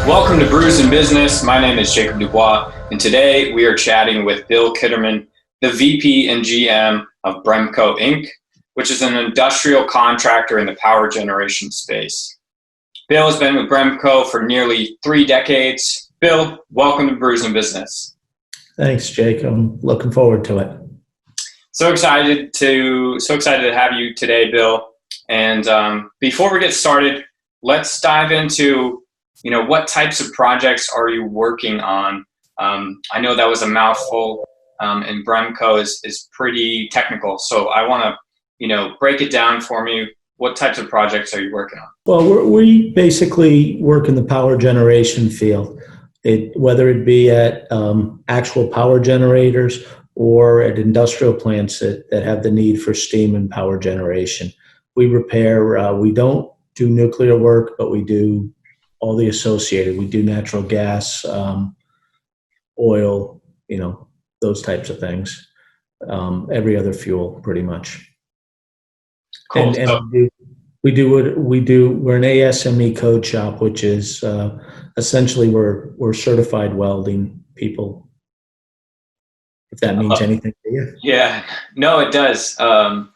Welcome to Brews Business. My name is Jacob Dubois, and today we are chatting with Bill Kitterman, the VP and GM of Bremco Inc., which is an industrial contractor in the power generation space. Bill has been with Bremco for nearly 3 decades. Bill, welcome to Brews Business. Thanks, Jake. I'm looking forward to it. So excited to have you today, Bill. And before we get started, let's dive into what types of projects are you working on? I know that was a mouthful, and Bremco is pretty technical. So I want to, break it down for me. What types of projects are you working on? Well, we basically work in the power generation field, whether it be at actual power generators or at industrial plants that have the need for steam and power generation. We repair, we don't do nuclear work, but we do all the associated. We do natural gas, oil, those types of things. Every other fuel, pretty much. Cool. And we do what we do. We're an ASME code shop, which is essentially we're certified welding people. If that means anything to you. Yeah, no, it does.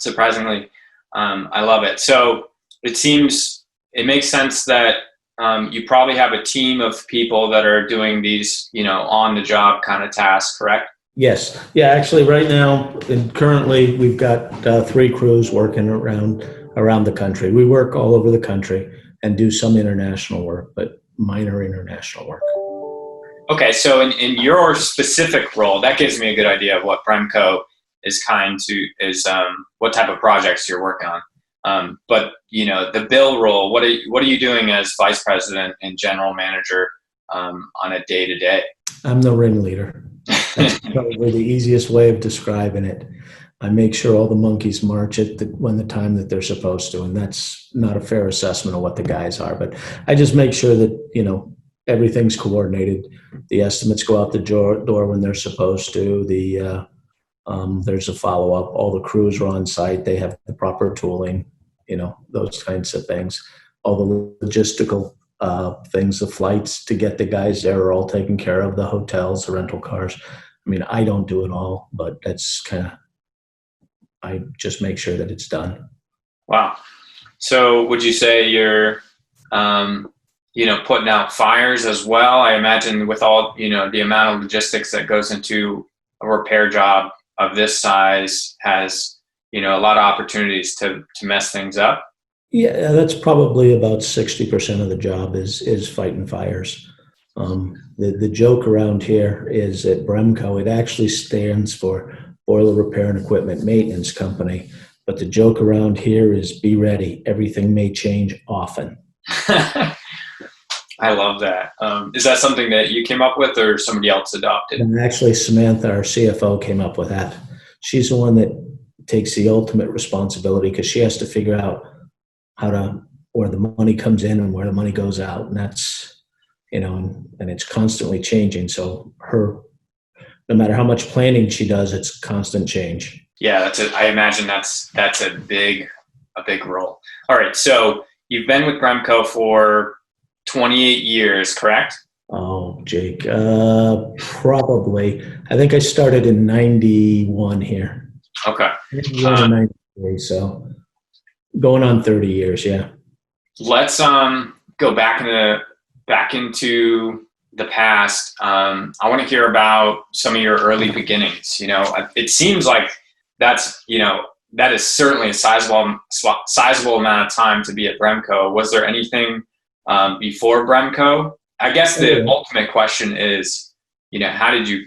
Surprisingly, I love it. So it makes sense that you probably have a team of people that are doing these, on the job kind of tasks, correct? Yes. Yeah, actually right now, currently we've got 3 crews working around the country. We work all over the country and do some international work, but minor international work. Okay, so in your specific role, that gives me a good idea of what Bremco is what type of projects you're working on. But the Bill role, what are you doing as vice president and general manager on a day-to-day? I'm the ringleader. That's probably the easiest way of describing it. I make sure all the monkeys march at the time that they're supposed to, and that's not a fair assessment of what the guys are. But I just make sure that everything's coordinated. The estimates go out the door when they're supposed to. There's a follow-up. All the crews are on site. They have the proper tooling. Those kinds of things. All the logistical things, the flights to get the guys there are all taken care of. The hotels, the rental cars. I mean, I don't do it all, but that's I just make sure that it's done. Wow. So would you say you're, putting out fires as well? I imagine with all, the amount of logistics that goes into a repair job of this size has, a lot of opportunities to mess things up. Yeah, that's probably about 60% of the job is fighting fires. The joke around here is at Bremco, it actually stands for Boiler Repair and Equipment Maintenance Company. But the joke around here is be ready. Everything may change often. I love that. Is that something that you came up with or somebody else adopted? And actually, Samantha, our CFO, came up with that. She's the one that takes the ultimate responsibility because she has to figure out where the money comes in and where the money goes out. And that's, and it's constantly changing. So no matter how much planning she does, it's constant change. Yeah, I imagine that's a big role. All right. So you've been with Bremco for 28 years, correct? Oh, Jake, probably. I think I started in 91 here. Okay. 93, so going on 30 years, yeah. Let's go back into the past. I want to hear about some of your early beginnings. It seems like that is certainly a sizable amount of time to be at Bremco. Was there anything before Bremco? I guess the ultimate question is, how did you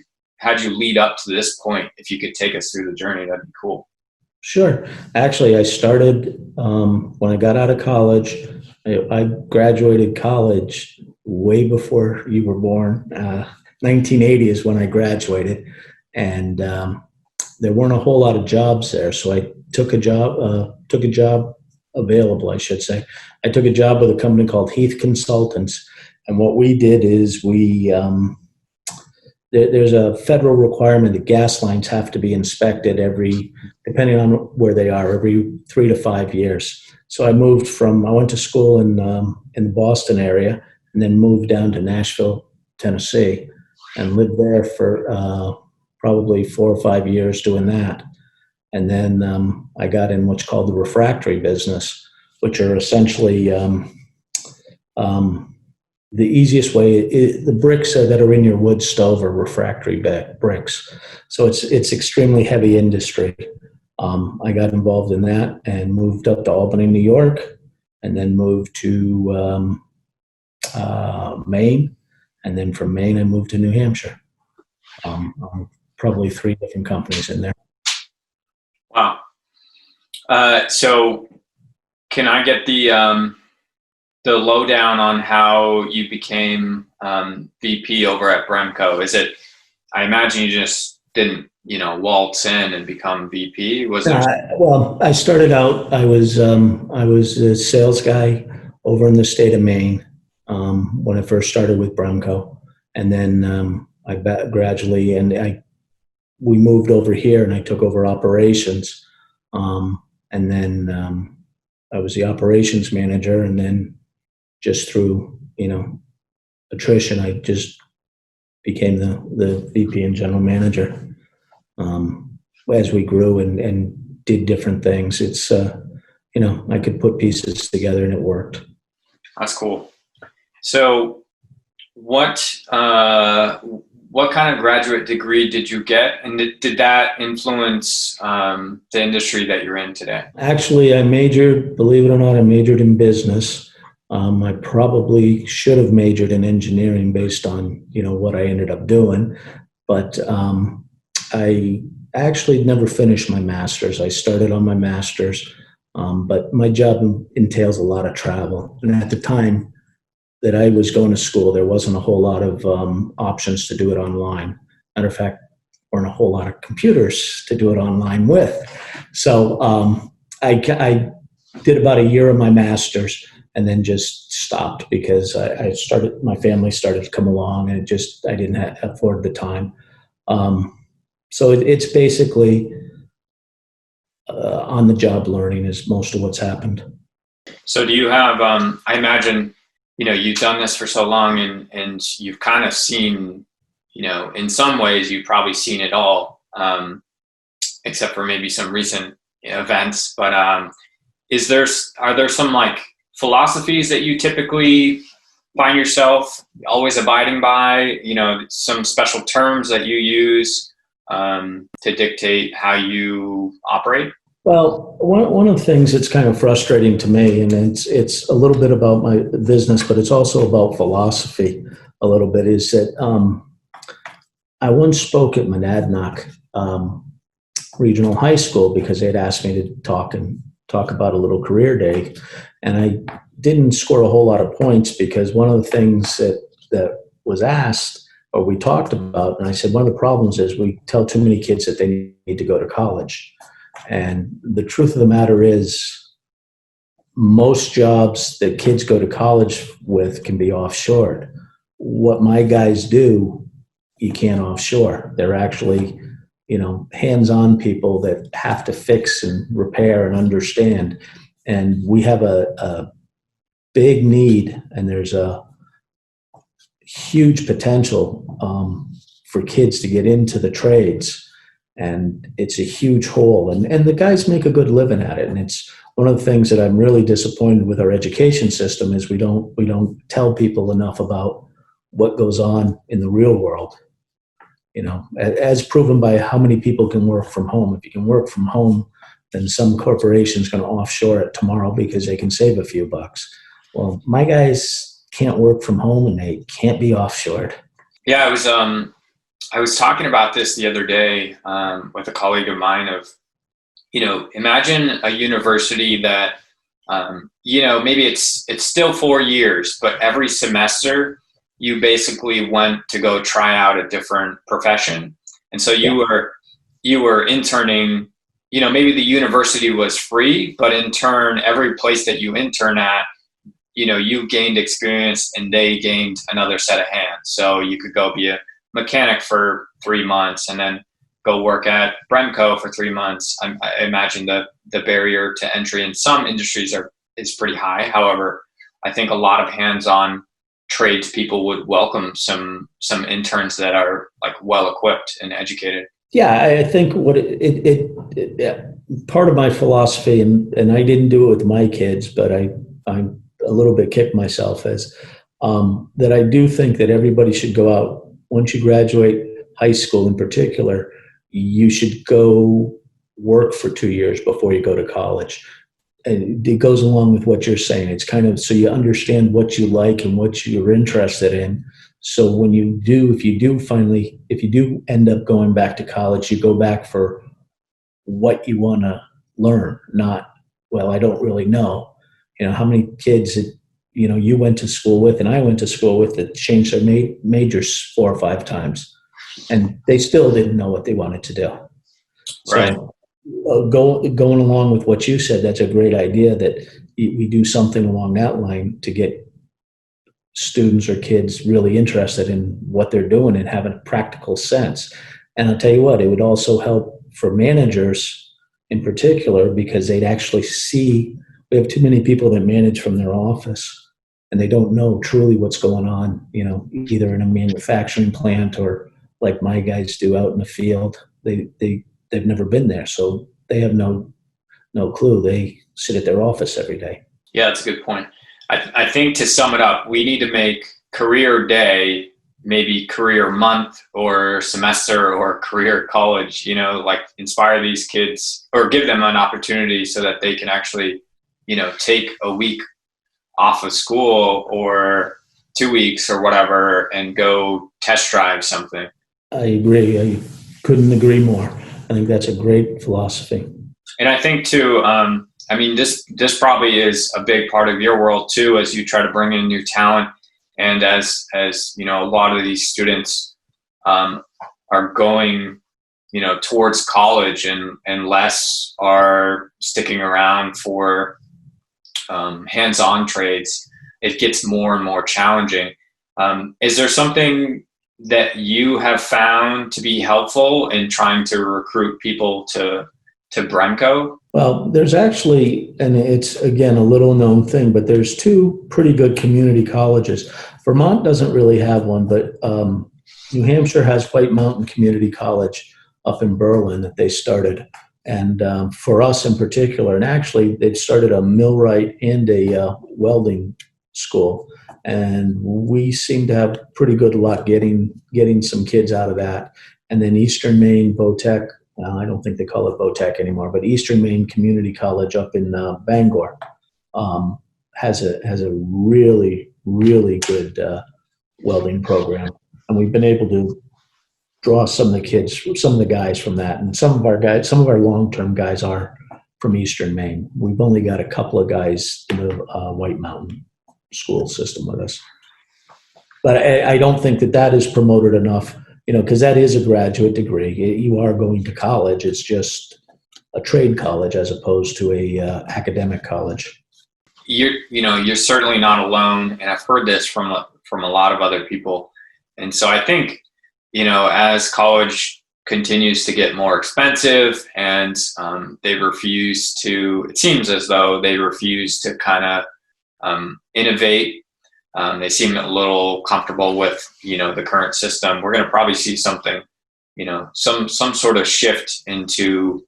lead up to this point? If you could take us through the journey, that'd be cool. Sure. Actually, I started when I got out of college. I graduated college way before you were born. 1980 is when I graduated, and there weren't a whole lot of jobs there. So I took a job available, I should say. I took a job with a company called Heath Consultants, and what we did is there's a federal requirement that gas lines have to be inspected depending on where they are, every 3 to 5 years. So I went to school in the Boston area, and then moved down to Nashville, Tennessee, and lived there for probably 4 or 5 years doing that. And then I got in what's called the refractory business, which are essentially the easiest way. The bricks that are in your wood stove are refractory bricks, so it's extremely heavy industry. I got involved in that and moved up to Albany, New York, and then moved to Maine, and then from Maine I moved to New Hampshire. Probably 3 different companies in there. Wow. So can I get the lowdown on how you became VP over at Bremco? Is it, I imagine you just didn't, waltz in and become VP? Was there? Well, I started out, I was a sales guy over in the state of Maine when I first started with Bremco. And then I gradually, we moved over here and I took over operations. And then I was the operations manager, and then just through, attrition, I just became the VP and general manager. As we grew and did different things, it's, I could put pieces together and it worked. That's cool. So what kind of graduate degree did you get? And did that influence the industry that you're in today? Actually, believe it or not, I majored in business. I probably should have majored in engineering based on, what I ended up doing. But I actually never finished my master's. I started on my master's, but my job entails a lot of travel. And at the time that I was going to school, there wasn't a whole lot of options to do it online. Matter of fact, there weren't a whole lot of computers to do it online with. So I did about a year of my master's and then just stopped because my family started to come along, and I didn't afford the time. So it's basically on the job learning is most of what's happened. So do you have, I imagine, you've done this for so long and you've kind of seen, in some ways you've probably seen it all, except for maybe some recent events. But are there some like philosophies that you typically find yourself always abiding by, some special terms that you use to dictate how you operate? Well, one of the things that's kind of frustrating to me, and it's a little bit about my business, but it's also about philosophy a little bit, is that I once spoke at Monadnock Regional High School because they'd asked me to talk about a little career day, and I didn't score a whole lot of points because one of the things that was asked or we talked about, and I said one of the problems is we tell too many kids that they need to go to college. And the truth of the matter is most jobs that kids go to college with can be offshored. What my guys do, you can't offshore. They're actually, hands-on people that have to fix and repair and understand. And we have a big need, and there's a huge potential for kids to get into the trades. And it's a huge hole, and the guys make a good living at it. And it's one of the things that I'm really disappointed with our education system is we don't tell people enough about what goes on in the real world. As proven by how many people can work from home. If you can work from home, then some corporation's going to offshore it tomorrow because they can save a few bucks. Well, my guys can't work from home and they can't be offshored. Yeah, I was talking about this the other day with a colleague of mine of, imagine a university that, maybe it's still 4 years, but every semester you basically went to go try out a different profession. And so you were interning, maybe the university was free, but in turn, every place that you intern at, you gained experience and they gained another set of hands. So you could go be a mechanic for 3 months and then go work at Bremco for 3 months. I imagine the barrier to entry in some industries is pretty high. However, I think a lot of hands-on tradespeople would welcome some interns that are like well equipped and educated. Yeah, I think what part of my philosophy, and I didn't do it with my kids, but I'm a little bit kicked myself as that I do think that everybody should go out once you graduate high school in particular. You should go work for 2 years before you go to college. And it goes along with what you're saying. It's kind of so you understand what you like and what you're interested in. So when you do, if you do end up going back to college, you go back for what you want to learn, not, well, I don't really know. How many kids that, you went to school with and I went to school with that changed their majors 4 or 5 times and they still didn't know what they wanted to do. Right. So going along with what you said, that's a great idea that we do something along that line to get students or kids really interested in what they're doing and have a practical sense. And I'll tell you what, it would also help for managers in particular because they'd actually see, we have too many people that manage from their office and they don't know truly what's going on, either in a manufacturing plant or like my guys do out in the field. They've never been there, so they have no clue. They sit at their office every day. Yeah, that's a good point. I think to sum it up, we need to make career day, maybe career month or semester or career college, like inspire these kids or give them an opportunity so that they can actually, take a week off of school or 2 weeks or whatever and go test drive something. I agree. I couldn't agree more. I think that's a great philosophy. And I think too, this probably is a big part of your world too, as you try to bring in new talent. And as a lot of these students are going, towards college and less are sticking around for hands-on trades, it gets more and more challenging. Is there something that you have found to be helpful in trying to recruit people to Bremco? Well, there's actually, and it's again a little known thing, but there's 2 pretty good community colleges. Vermont doesn't really have one, but New Hampshire has White Mountain Community College up in Berlin that they started. And for us in particular, and actually they've started a millwright and a welding school. And we seem to have pretty good luck getting some kids out of that. And then Eastern Maine Vo-Tech, I don't think they call it Vo-Tech anymore, but Eastern Maine Community College up in Bangor has a really, really good welding program. And we've been able to draw some of the guys from that. And some of our long-term guys are from Eastern Maine. We've only got a couple of guys in the White Mountain school system with us. But I don't think that is promoted enough, because that is a graduate degree. You are going to college. It's just a trade college as opposed to a academic college. You're certainly not alone, and I've heard this from a lot of other people. And so I think, as college continues to get more expensive and it seems as though they refuse to kind of innovate. They seem a little comfortable with, the current system. We're going to probably see something, some sort of shift into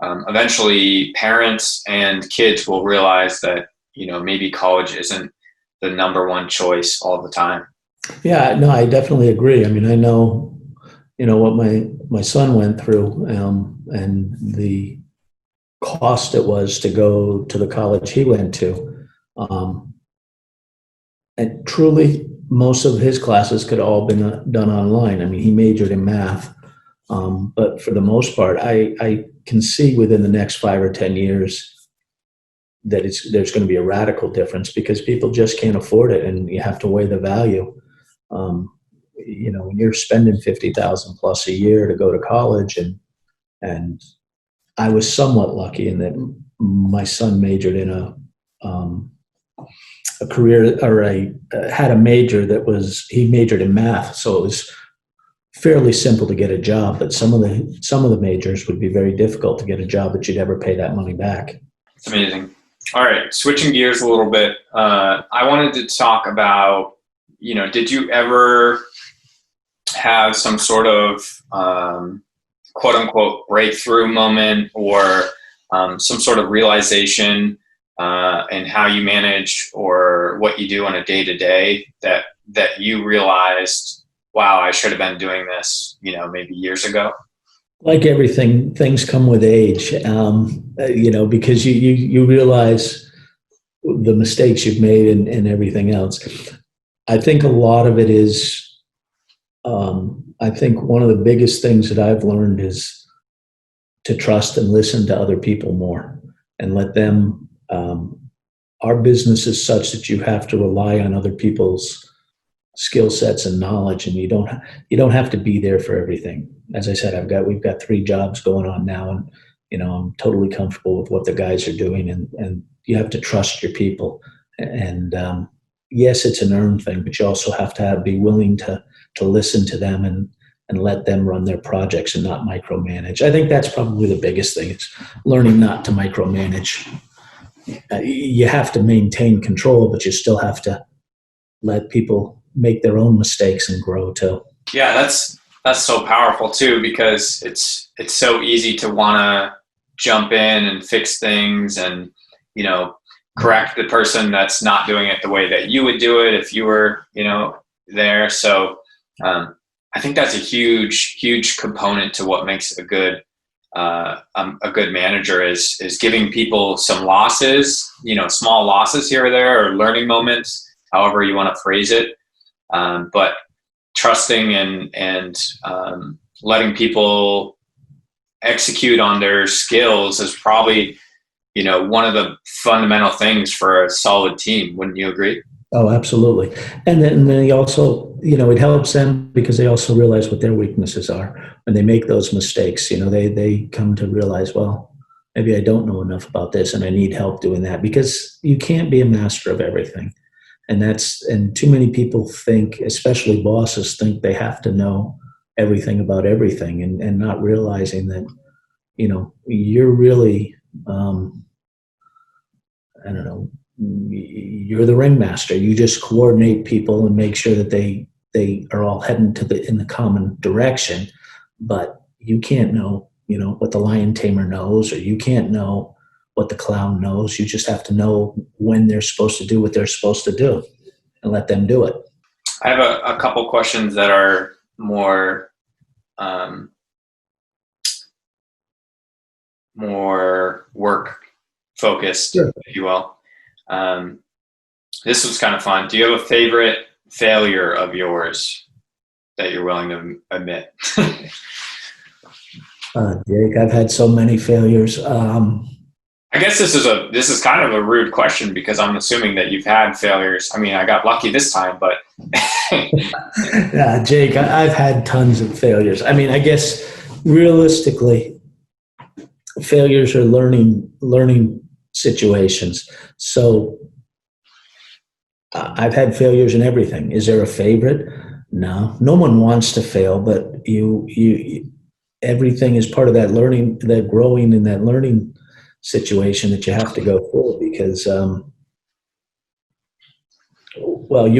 eventually parents and kids will realize that, maybe college isn't the number one choice all the time. Yeah, no, I definitely agree. I mean, I know, what my son went through and the cost it was to go to the college he went to. And truly, most of his classes could all been done online. I mean, he majored in math, but for the most part, I can see within the next 5 or 10 years that there's going to be a radical difference because people just can't afford it, and you have to weigh the value. When you're spending $50,000 plus a year to go to college, and I was somewhat lucky in that my son majored in a career or had a major he majored in math, so it was fairly simple to get a job. But some of the majors would be very difficult to get a job that you'd ever pay that money back. It's amazing. All right, switching gears a little bit, I wanted to talk about did you ever have some sort of quote unquote breakthrough moment, or some sort of realization in how you manage or what you do on a day to day that you realized, wow, I should have been doing this, maybe years ago? Like everything, things come with age, because you realize the mistakes you've made and everything else. I think a lot of it is, I think one of the biggest things that I've learned is to trust and listen to other people more and let them. Our business is such that you have to rely on other people's skill sets and knowledge, and you don't have to be there for everything. As I said, we've got 3 jobs going on now, and I'm totally comfortable with what the guys are doing, and you have to trust your people. And yes, it's an earned thing, but you also have to be willing to listen to them and let them run their projects and not micromanage. I think that's probably the biggest thing, is learning not to micromanage. You have to maintain control, but you still have to let people make their own mistakes and grow too. Yeah, that's so powerful too, because it's so easy to want to jump in and fix things and, correct the person that's not doing it the way that you would do it if you were, there. So I think that's a huge component to what makes a good manager is giving people some losses, small losses here or there, or learning moments, however you want to phrase it. But trusting and letting people execute on their skills is probably, one of the fundamental things for a solid team. Wouldn't you agree? Oh, absolutely. And then they also, it helps them because they also realize what their weaknesses are. When they make those mistakes, they come to realize, well, maybe I don't know enough about this and I need help doing that, because you can't be a master of everything. And too many people think, especially bosses, think they have to know everything about everything, and not realizing that, you're really, I don't know, you're the ringmaster. You just coordinate people and make sure that they are all heading in the common direction. But you can't know, what the lion tamer knows, or you can't know what the clown knows. You just have to know when they're supposed to do what they're supposed to do and let them do it. I have a couple questions that are more work focused, Sure. if you will. This was kind of fun. Do you have a favorite failure of yours that you're willing to admit? Jake, I've had so many failures. I guess this is kind of a rude question, because I'm assuming that you've had failures. I mean, I got lucky this time, but Jake, I've had tons of failures. I mean, I guess realistically, failures are learning situations. So I've had failures in everything. Is there a favorite? No one wants to fail, but everything is part of that learning, that growing in that learning situation that you have to go through, because you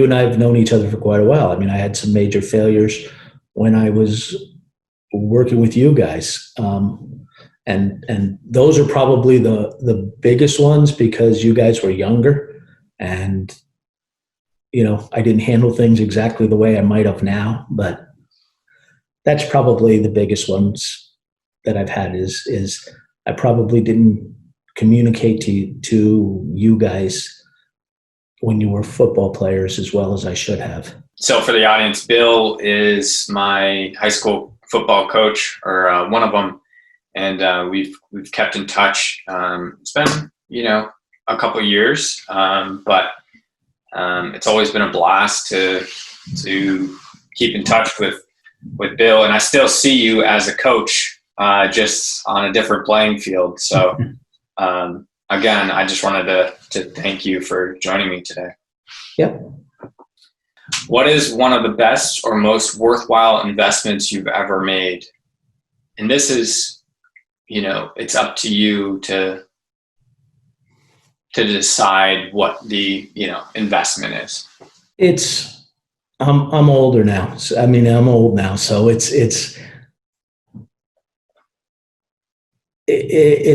and I have known each other for quite a while. I mean, I had some major failures when I was working with you guys, and those are probably the biggest ones, because you guys were younger, and I didn't handle things exactly the way I might have now. But that's probably the biggest ones that I've had is I probably didn't communicate to you guys when you were football players as well as I should have. So for the audience, Bill is my high school football coach, or one of them, and we've kept in touch. It's been a couple of years, but it's always been a blast to keep in touch with Bill, and I still see you as a coach, just on a different playing field. So again, I just wanted to thank you for joining me today. Yep. What is one of the best or most worthwhile investments you've ever made? And this is, it's up to you to decide what the, investment is. It's I'm older now. I mean, I'm old now, so it's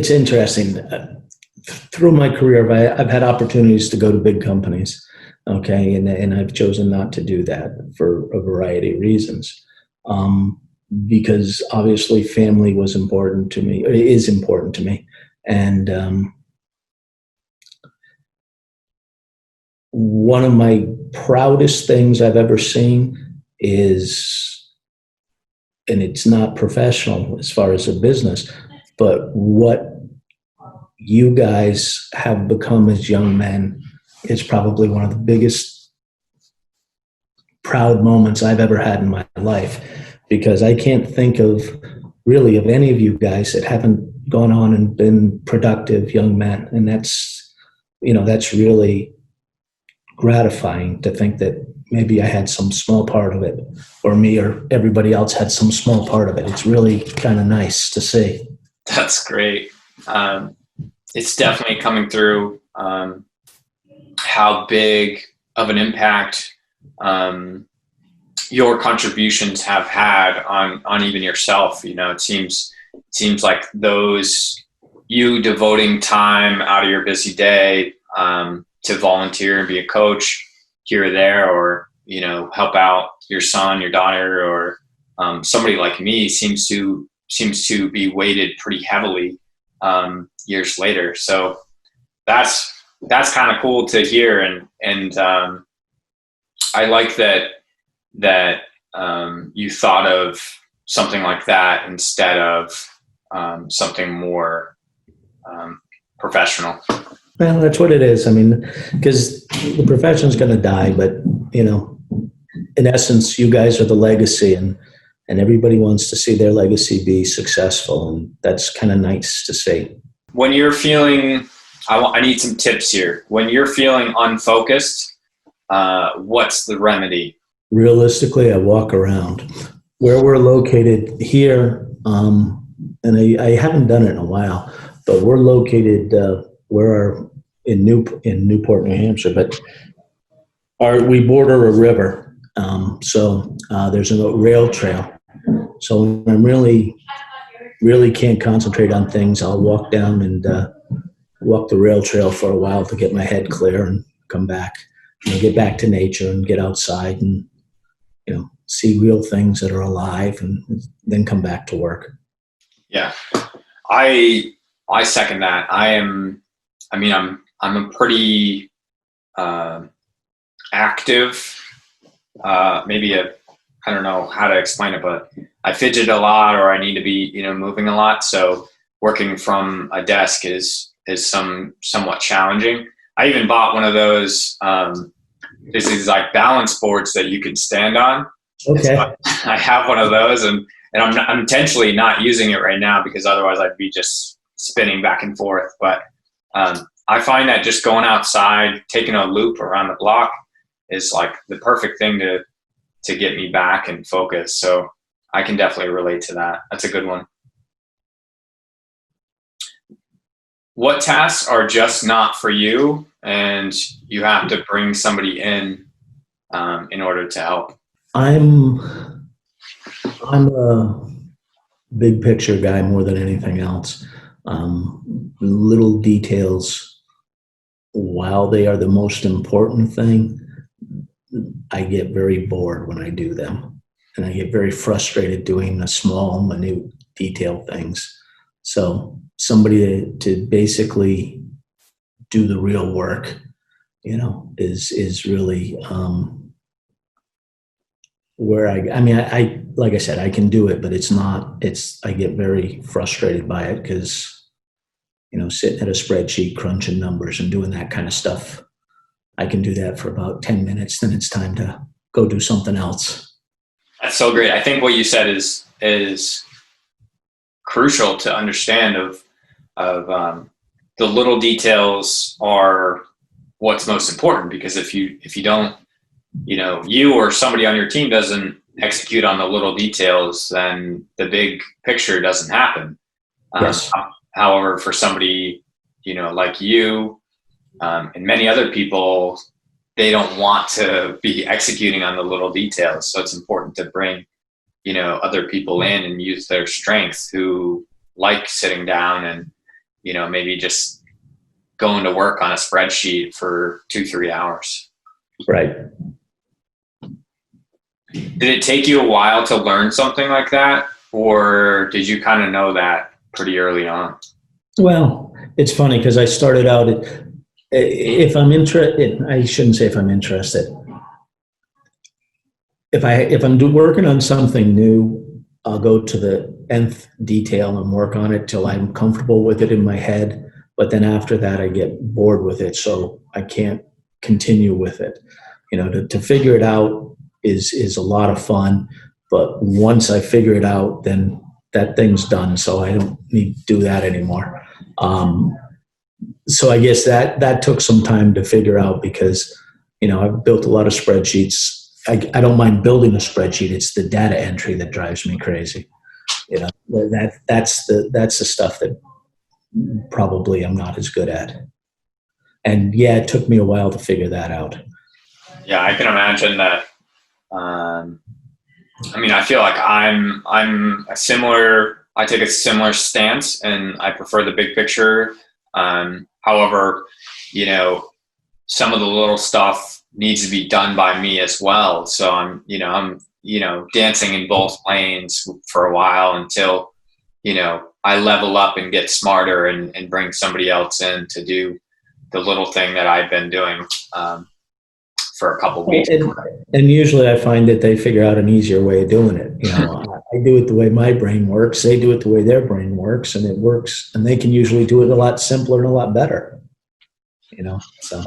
interesting. Through my career, I've had opportunities to go to big companies, okay, and I've chosen not to do that for a variety of reasons. Because obviously family was important to me, it is important to me. And one of my proudest things I've ever seen is, and it's not professional as far as a business, but what you guys have become as young men is probably one of the biggest proud moments I've ever had in my life, because I can't think of really of any of you guys that haven't gone on and been productive young men. And that's really gratifying to think that maybe I had some small part of it, or me or everybody else had some small part of it. It's really kind of nice to see. That's great. It's definitely coming through how big of an impact your contributions have had on even yourself. It seems like you devoting time out of your busy day to volunteer and be a coach here or there, or help out your son, your daughter, or somebody like me seems to be weighted pretty heavily years later. So that's kind of cool to hear, and I like that you thought of something like that instead of something more professional. Well, that's what it is. I mean, because the profession's going to die, but in essence, you guys are the legacy, and everybody wants to see their legacy be successful, and that's kind of nice to see. When you're feeling, I need some tips here. When you're feeling unfocused, what's the remedy? Realistically, I walk around. Where we're located here, and I haven't done it in a while, but we're located in Newport, New Hampshire, but we border a river, so there's a rail trail. So when I'm really can't concentrate on things, I'll walk down and walk the rail trail for a while to get my head clear and come back. Get back to nature and get outside and see real things that are alive, and then come back to work. Yeah, I second that. I'm a pretty active. I don't know how to explain it, but I fidget a lot, or I need to be moving a lot. So working from a desk is somewhat challenging. I even bought one of those. This is like balance boards that you can stand on. Okay. So I have one of those, and I'm intentionally not using it right now because otherwise I'd be just spinning back and forth. But I find that just going outside, taking a loop around the block is like the perfect thing to get me back and focus. So I can definitely relate to that. That's a good one. What tasks are just not for you and you have to bring somebody in order to help? I'm a big picture guy more than anything else. Little details, while they are the most important thing, I get very bored when I do them, and I get very frustrated doing the small, minute detail things. So somebody to basically do the real work, is really where I like I said, I can do it, but I get very frustrated by it because, sitting at a spreadsheet, crunching numbers and doing that kind of stuff, I can do that for about 10 minutes. Then it's time to go do something else. That's so great. I think what you said is crucial to understand of the little details are what's most important, because if you don't, you or somebody on your team doesn't execute on the little details, then the big picture doesn't happen. Yes. However, for somebody, like you and many other people, they don't want to be executing on the little details. So it's important to bring, other people in and use their strengths who like sitting down and, maybe just going to work on a spreadsheet for 2-3 hours. Right. Did it take you a while to learn something like that? Or did you kind of know that pretty early on? Well, it's funny because I started out, if I'm interested, I shouldn't say if I'm interested. If I'm working on something new, I'll go to the nth detail and work on it till I'm comfortable with it in my head. But then after that, I get bored with it, so I can't continue with it. To figure it out is a lot of fun. But once I figure it out, then that thing's done. So I don't need to do that anymore. So I guess that took some time to figure out because, I've built a lot of spreadsheets. I don't mind building a spreadsheet. It's the data entry that drives me crazy. That's the stuff that probably I'm not as good at. And yeah, it took me a while to figure that out. Yeah, I can imagine that. I feel like I take a similar stance and I prefer the big picture. However, some of the little stuff needs to be done by me as well. So I'm dancing in both lanes for a while until, I level up and get smarter and bring somebody else in to do the little thing that I've been doing, for a couple of weeks. And usually I find that they figure out an easier way of doing it. I do it the way my brain works. They do it the way their brain works, and it works. And they can usually do it a lot simpler and a lot better. So.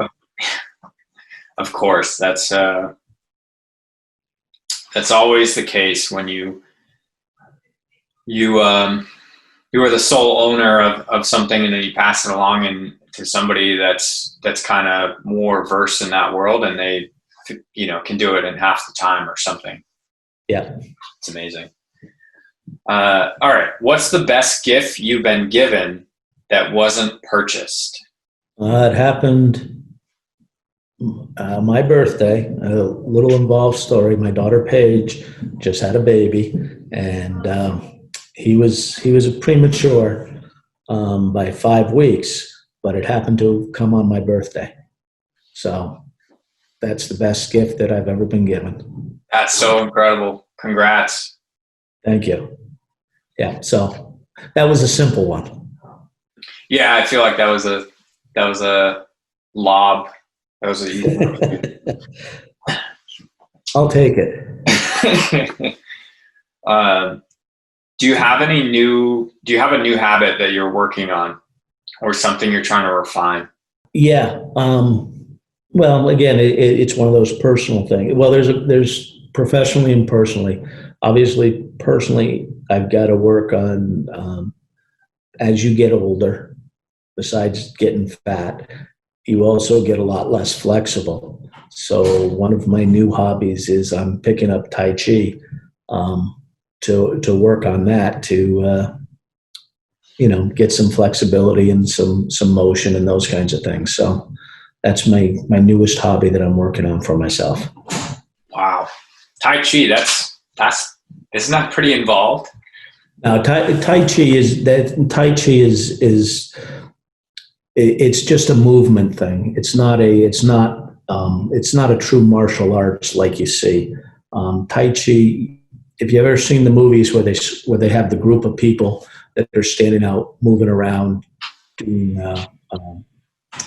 Of course, that's always the case when you are the sole owner of something, and then you pass it along and to somebody that's kind of more versed in that world, and they can do it in half the time or something. Yeah, it's amazing. All right, what's the best gift you've been given that wasn't purchased? It happened my birthday. A little involved story. My daughter Paige just had a baby, and he was a premature by 5 weeks, but it happened to come on my birthday. So that's the best gift that I've ever been given. That's so incredible. Congrats. Thank you. Yeah, so that was a simple one. Yeah, I feel like that was a lob. That was easy. I'll take it. Do you have a new habit that you're working on, or something you're trying to refine? Yeah. Well, again, it's one of those personal things. Well, there's professionally and personally. Obviously, personally, I've got to work on, as you get older, besides getting fat, you also get a lot less flexible. So one of my new hobbies is I'm picking up Tai Chi to work on that, to get some flexibility and some motion and those kinds of things. So that's my newest hobby that I'm working on for myself. Wow. Tai Chi, isn't that pretty involved? Now, Tai Chi is it's just a movement thing. It's not a true martial arts like you see. Tai Chi, if you've ever seen the movies where they have the group of people that are standing out, moving around, doing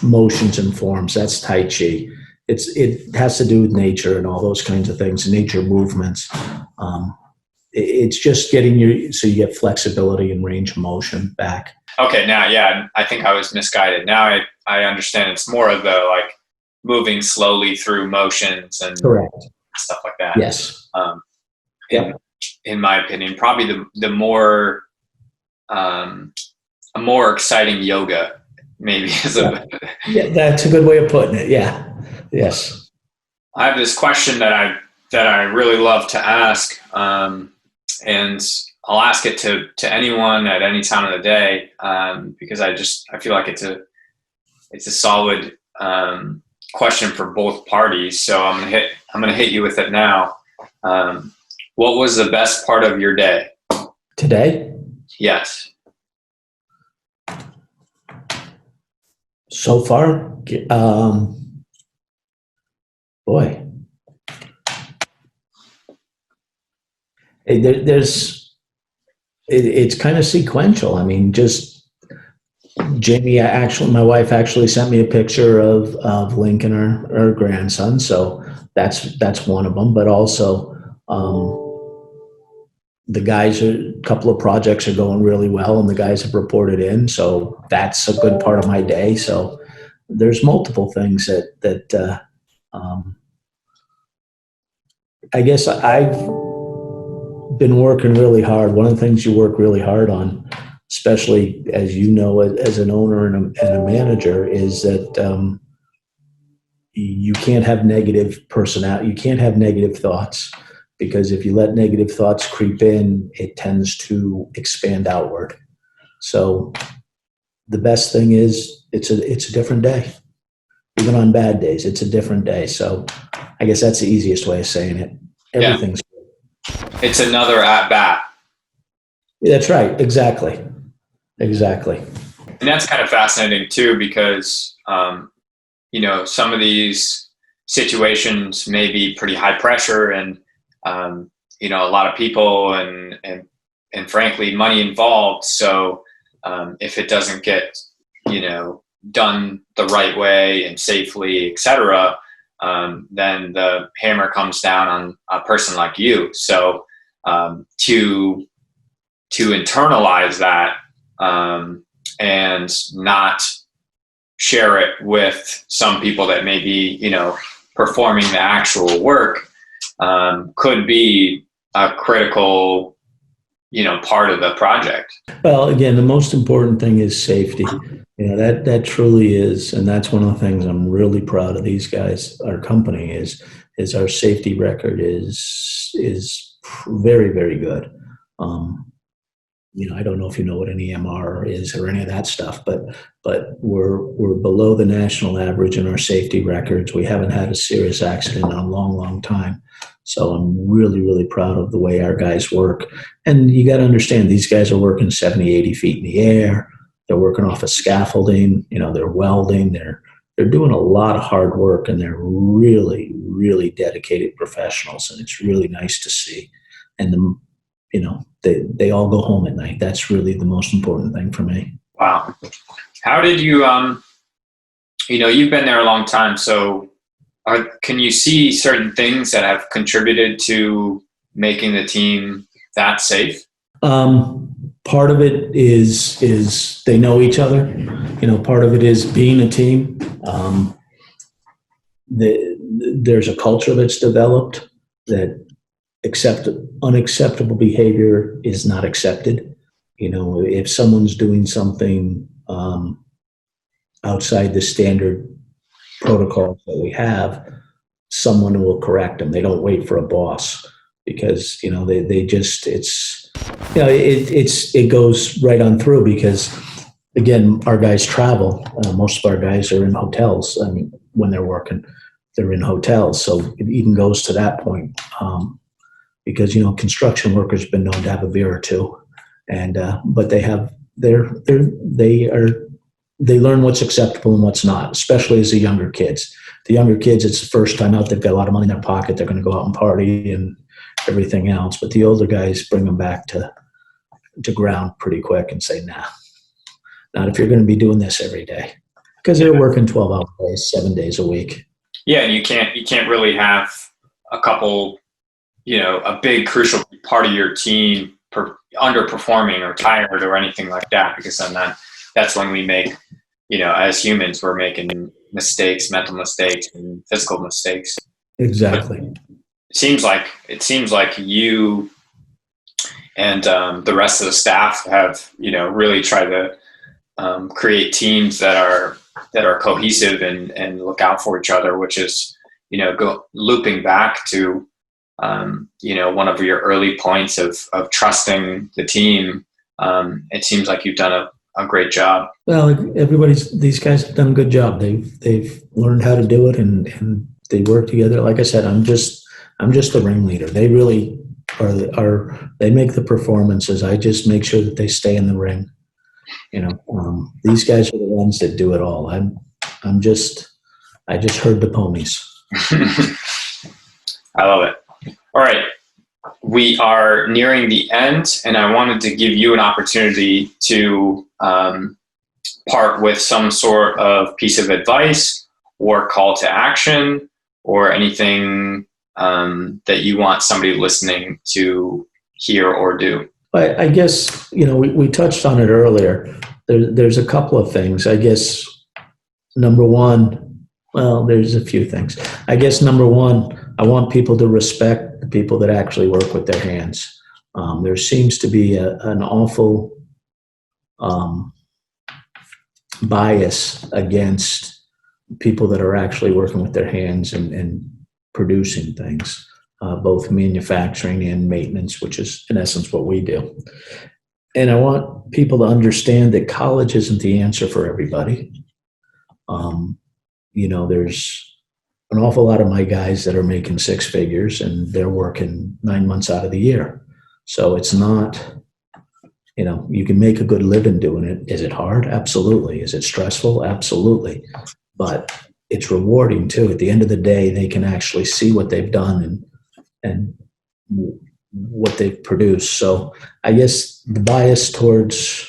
motions and forms, that's Tai Chi. It has to do with nature and all those kinds of things, nature movements. It's just getting so you get flexibility and range of motion back. Okay, now, yeah, I think I was misguided. Now I understand. It's more of the moving slowly through motions and correct stuff like that. Yes. In my opinion, probably the more a more exciting yoga maybe is yeah, that's a good way of putting it. Yeah. Yes. I have this question that I really love to ask, and I'll ask it to anyone at any time of the day, because I feel like it's a solid question for both parties. So I'm gonna hit you with it now. What was the best part of your day? Today, Yes. so far, boy, it's kind of sequential. I mean, just Jamie, my wife actually sent me a picture of Lincoln, our grandson. So that's one of them. But also, a couple of projects are going really well, and the guys have reported in. So that's a good part of my day. So there's multiple things that I guess I've been working really hard. One of the things you work really hard on, especially as you know, as an owner and a manager, is that you can't have negative personality. You can't have negative thoughts, because if you let negative thoughts creep in, it tends to expand outward. So the best thing is it's a different day. Even on bad days, it's a different day. So I guess that's the easiest way of saying it. Everything's Yeah. It's another at bat. That's right. Exactly. And that's kind of fascinating too, because, some of these situations may be pretty high pressure and, a lot of people and frankly, money involved. So, if it doesn't get, done the right way and safely, et cetera, then the hammer comes down on a person like you. So, to internalize that, and not share it with some people that may be, performing the actual work, could be a critical, part of the project. Well, again, the most important thing is safety. That truly is, and that's one of the things I'm really proud of these guys. Our company is our safety record is very, very good. I don't know if you know what an EMR is or any of that stuff, but we're below the national average in our safety records. We haven't had a serious accident in a long, long time. So I'm really, really proud of the way our guys work. And you got to understand, these guys are working 70, 80 feet in the air. They're working off of scaffolding. They're welding. They're doing a lot of hard work, and they're really, really dedicated professionals. And it's really nice to see. And they all go home at night. That's really the most important thing for me. Wow. How did you, you've been there a long time. So can you see certain things that have contributed to making the team that safe? Part of it is they know each other. Part of it is being a team. There's a culture that's developed that unacceptable behavior is not accepted. If someone's doing something outside the standard protocols that we have, someone will correct them. They don't wait for a boss, because they just it goes right on through, because again, our guys travel. Most of our guys are in hotels. I mean, when they're working, they're in hotels. So it even goes to that point. Because construction workers have been known to have a beer or two, and but they learn what's acceptable and what's not, especially as the younger kids. The younger kids, it's the first time out. They've got a lot of money in their pocket. They're going to go out and party and everything else. But the older guys bring them back to ground pretty quick and say, nah, not if you're going to be doing this every day, because they're working 12-hour days, 7 days a week. Yeah, and you can't really have a couple, a big crucial part of your team underperforming or tired or anything like that, because then that's when we make, as humans, we're making mistakes, mental mistakes and physical mistakes. Exactly. But it seems like you and the rest of the staff have, really tried to create teams that are cohesive and look out for each other, which is, looping back to, one of your early points of trusting the team. It seems like you've done a great job. Well, these guys have done a good job. They've learned how to do it, and they work together. Like I said, I'm just the ringleader. They really they make the performances. I just make sure that they stay in the ring. These guys are the ones that do it all. I just herd the ponies. I love it. All right. We are nearing the end, and I wanted to give you an opportunity to part with some sort of piece of advice or call to action or anything that you want somebody listening to hear or do. I guess, we touched on it earlier. There's a couple of things. I guess number one, well, there's a few things. I guess number one, I want people to respect the people that actually work with their hands. There seems to be an awful bias against people that are actually working with their hands and producing things, both manufacturing and maintenance, which is in essence what we do. And I want people to understand that college isn't the answer for everybody. There's an awful lot of my guys that are making six figures and they're working 9 months out of the year. So it's not, you can make a good living doing it. Is it hard? Absolutely. Is it stressful? Absolutely. But it's rewarding too. At the end of the day, they can actually see what they've done and what they've produced. So I guess the bias towards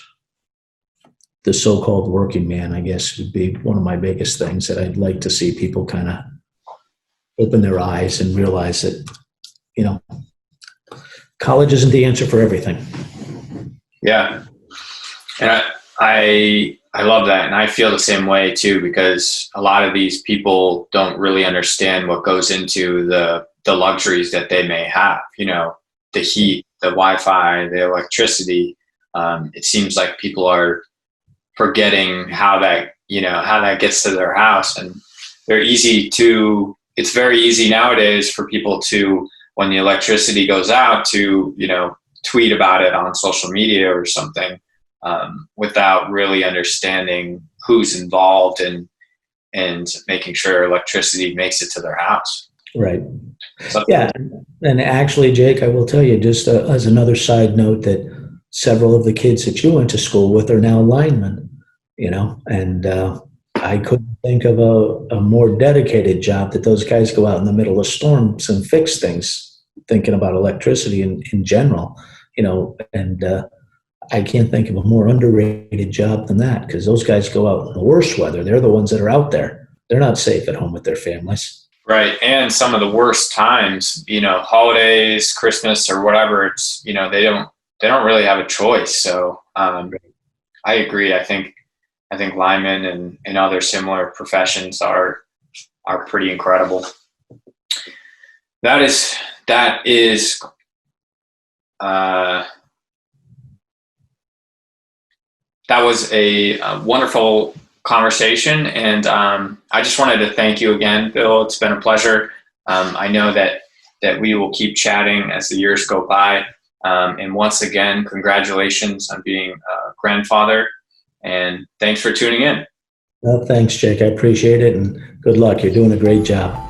the so-called working man, I guess, would be one of my biggest things that I'd like to see people kind of open their eyes and realize that, college isn't the answer for everything. Yeah. And I love that. And I feel the same way too, because a lot of these people don't really understand what goes into the luxuries that they may have, the heat, the Wi-Fi, the electricity. It seems like people are forgetting how that gets to their house, and it's very easy nowadays for people to, when the electricity goes out, to, tweet about it on social media or something, without really understanding who's involved and making sure electricity makes it to their house. Right. Yeah. And actually, Jake, I will tell you, just as another side note, that several of the kids that you went to school with are now linemen, and I couldn't think of a more dedicated job that those guys go out in the middle of storms and fix things, thinking about electricity in general, and I can't think of a more underrated job than that, because those guys go out in the worst weather. They're the ones that are out there. They're not safe at home with their families. Right. And some of the worst times, holidays, Christmas or whatever, it's, they don't really have a choice. So I agree. I think linemen and other similar professions are pretty incredible. That was a wonderful conversation, and I just wanted to thank you again, Bill. It's been a pleasure. I know that we will keep chatting as the years go by. And once again, congratulations on being a grandfather, and thanks for tuning in. Well, thanks, Jake. I appreciate it, and good luck. You're doing a great job.